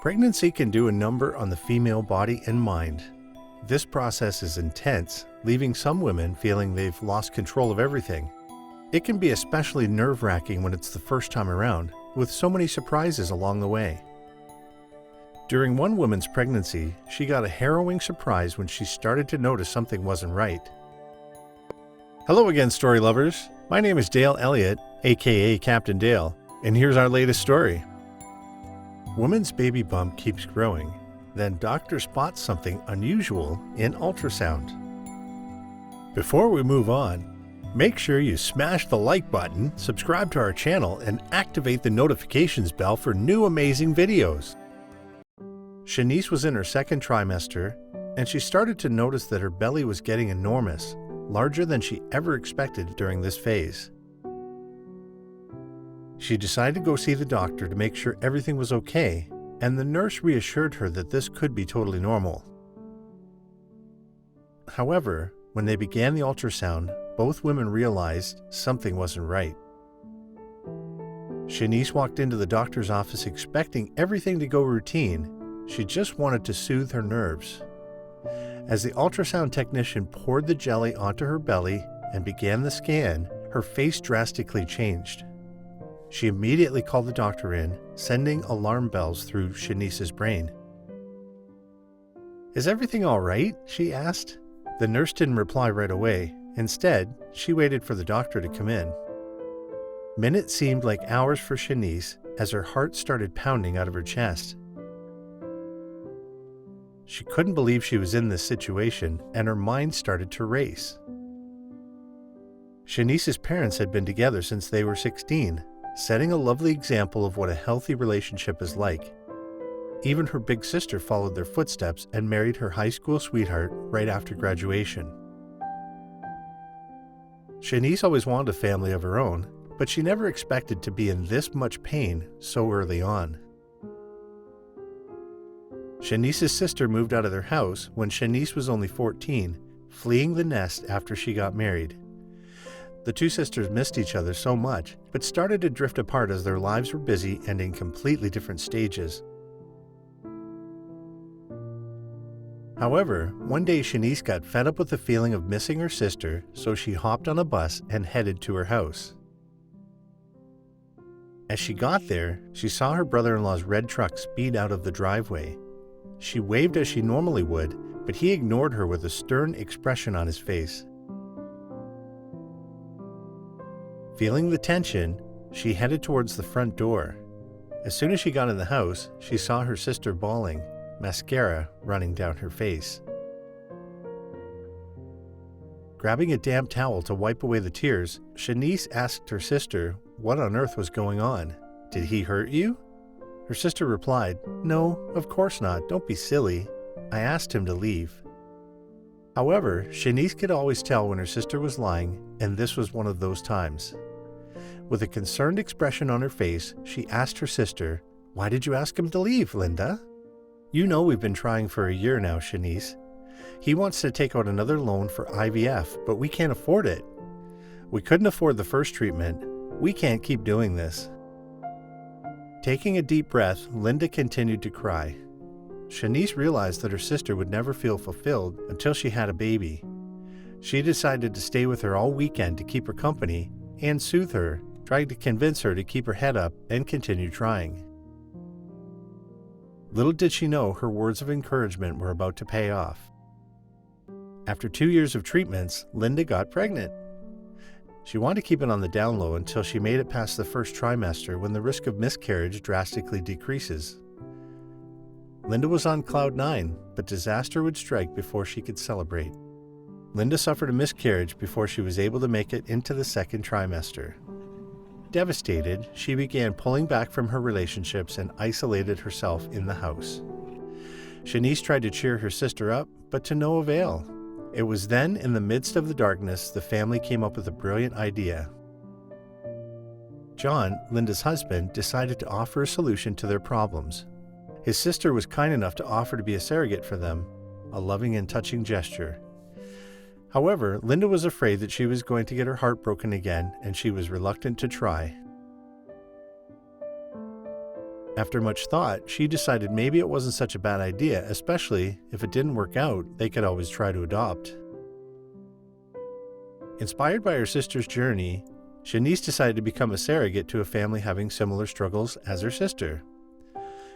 Pregnancy can do a number on the female body and mind. This process is intense, leaving some women feeling they've lost control of everything. It can be especially nerve-wracking when it's the first time around, with so many surprises along the way. During one woman's pregnancy, she got a harrowing surprise when she started to notice something wasn't right. Hello again, story lovers. My name is Dale Elliott, aka Captain Dale, and here's our latest story. Woman's baby bump keeps growing. Then doctor spots something unusual in ultrasound. Before we move on, make sure you smash the like button, subscribe to our channel, and activate the notifications bell for new amazing videos. Shanice was in her second trimester, and she started to notice that her belly was getting enormous, larger than she ever expected during this phase. She decided to go see the doctor to make sure everything was okay, and the nurse reassured her that this could be totally normal. However, when they began the ultrasound, both women realized something wasn't right. Shanice walked into the doctor's office expecting everything to go routine. She just wanted to soothe her nerves. As the ultrasound technician poured the jelly onto her belly and began the scan, her face drastically changed. She immediately called the doctor in, sending alarm bells through Shanice's brain. "Is everything all right?" she asked. The nurse didn't reply right away. Instead, she waited for the doctor to come in. Minutes seemed like hours for Shanice as her heart started pounding out of her chest. She couldn't believe she was in this situation, and her mind started to race. Shanice's parents had been together since they were 16, setting a lovely example of what a healthy relationship is like. Even her big sister followed their footsteps and married her high school sweetheart right after graduation. Shanice always wanted a family of her own, but she never expected to be in this much pain so early on. Shanice's sister moved out of their house when Shanice was only 14, fleeing the nest after she got married. The two sisters missed each other so much, but started to drift apart as their lives were busy and in completely different stages. However, one day Shanice got fed up with the feeling of missing her sister, so she hopped on a bus and headed to her house. As she got there, she saw her brother-in-law's red truck speed out of the driveway. She waved as she normally would, but he ignored her with a stern expression on his face. Feeling the tension, she headed towards the front door. As soon as she got in the house, she saw her sister bawling, mascara running down her face. Grabbing a damp towel to wipe away the tears, Shanice asked her sister what on earth was going on. "Did he hurt you?" Her sister replied, "No, of course not. Don't be silly. I asked him to leave." However, Shanice could always tell when her sister was lying, and this was one of those times. With a concerned expression on her face, she asked her sister, "Why did you ask him to leave, Linda?" "You know we've been trying for a year now, Shanice. He wants to take out another loan for IVF, but we can't afford it. We couldn't afford the first treatment. We can't keep doing this." Taking a deep breath, Linda continued to cry. Shanice realized that her sister would never feel fulfilled until she had a baby. She decided to stay with her all weekend to keep her company and soothe her, trying to convince her to keep her head up and continue trying. Little did she know her words of encouragement were about to pay off. After 2 years of treatments, Linda got pregnant. She wanted to keep it on the down low until she made it past the first trimester, when the risk of miscarriage drastically decreases. Linda was on cloud 9, but disaster would strike before she could celebrate. Linda suffered a miscarriage before she was able to make it into the second trimester. Devastated, she began pulling back from her relationships and isolated herself in the house. Shanice tried to cheer her sister up, but to no avail. It was then, in the midst of the darkness, the family came up with a brilliant idea. John, Linda's husband, decided to offer a solution to their problems. His sister was kind enough to offer to be a surrogate for them, a loving and touching gesture. However, Linda was afraid that she was going to get her heart broken again, and she was reluctant to try. After much thought, she decided maybe it wasn't such a bad idea, especially if it didn't work out, they could always try to adopt. Inspired by her sister's journey, Shanice decided to become a surrogate to a family having similar struggles as her sister.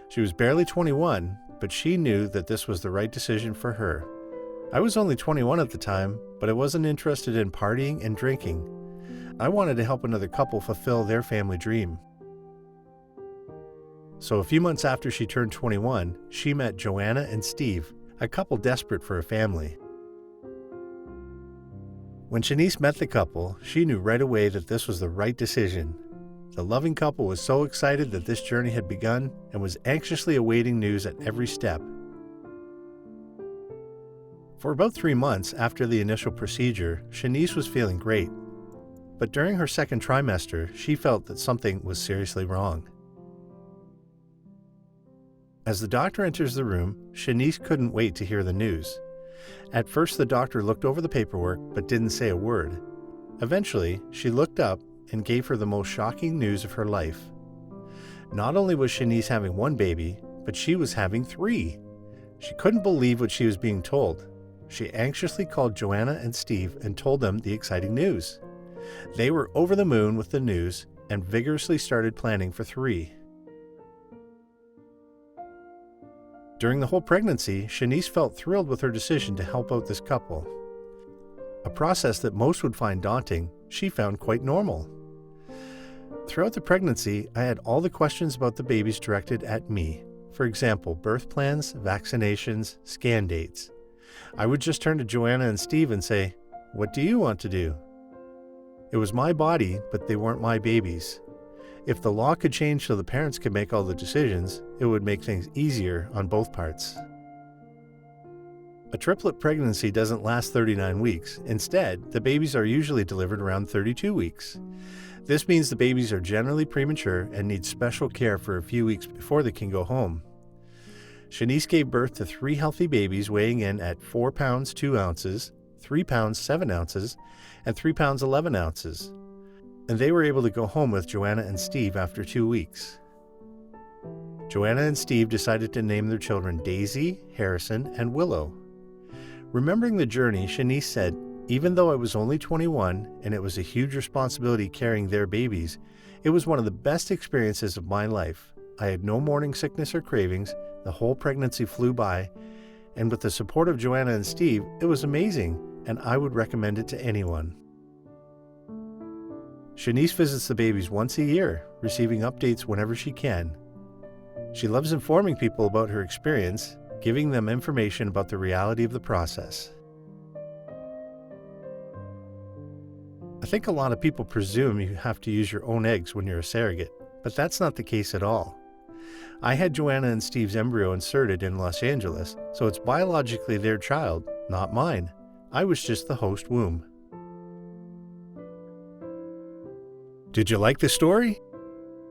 She was barely 21, but she knew that this was the right decision for her. I was only 21 at the time, but I wasn't interested in partying and drinking. I wanted to help another couple fulfill their family dream. So a few months after she turned 21, she met Joanna and Steve, a couple desperate for a family. When Shanice met the couple, she knew right away that this was the right decision. The loving couple was so excited that this journey had begun and was anxiously awaiting news at every step. For about 3 months after the initial procedure, Shanice was feeling great. But during her second trimester, she felt that something was seriously wrong. As the doctor enters the room, Shanice couldn't wait to hear the news. At first, the doctor looked over the paperwork but didn't say a word. Eventually, she looked up and gave her the most shocking news of her life. Not only was Shanice having 1 baby, but she was having 3. She couldn't believe what she was being told. She anxiously called Joanna and Steve and told them the exciting news. They were over the moon with the news and vigorously started planning for 3. During the whole pregnancy, Shanice felt thrilled with her decision to help out this couple. A process that most would find daunting, she found quite normal. Throughout the pregnancy, I had all the questions about the babies directed at me. For example, birth plans, vaccinations, scan dates. I would just turn to Joanna and Steve and say, "What do you want to do?" It was my body, but they weren't my babies. If the law could change so the parents could make all the decisions, it would make things easier on both parts. A triplet pregnancy doesn't last 39 weeks. Instead, the babies are usually delivered around 32 weeks. This means the babies are generally premature and need special care for a few weeks before they can go home. Shanice gave birth to 3 healthy babies weighing in at 4 pounds 2 ounces, 3 pounds 7 ounces, and 3 pounds 11 ounces. And they were able to go home with Joanna and Steve after 2 weeks. Joanna and Steve decided to name their children Daisy, Harrison, and Willow. Remembering the journey, Shanice said, "Even though I was only 21 and it was a huge responsibility carrying their babies, it was one of the best experiences of my life. I had no morning sickness or cravings, the whole pregnancy flew by, and with the support of Joanna and Steve, it was amazing, and I would recommend it to anyone." Shanice visits the babies once a year, receiving updates whenever she can. She loves informing people about her experience, giving them information about the reality of the process. I think a lot of people presume you have to use your own eggs when you're a surrogate, but that's not the case at all. I had Joanna and Steve's embryo inserted in Los Angeles, so it's biologically their child, not mine. I was just the host womb. Did you like the story?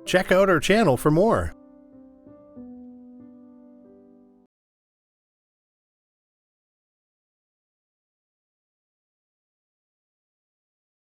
Check out our channel for more.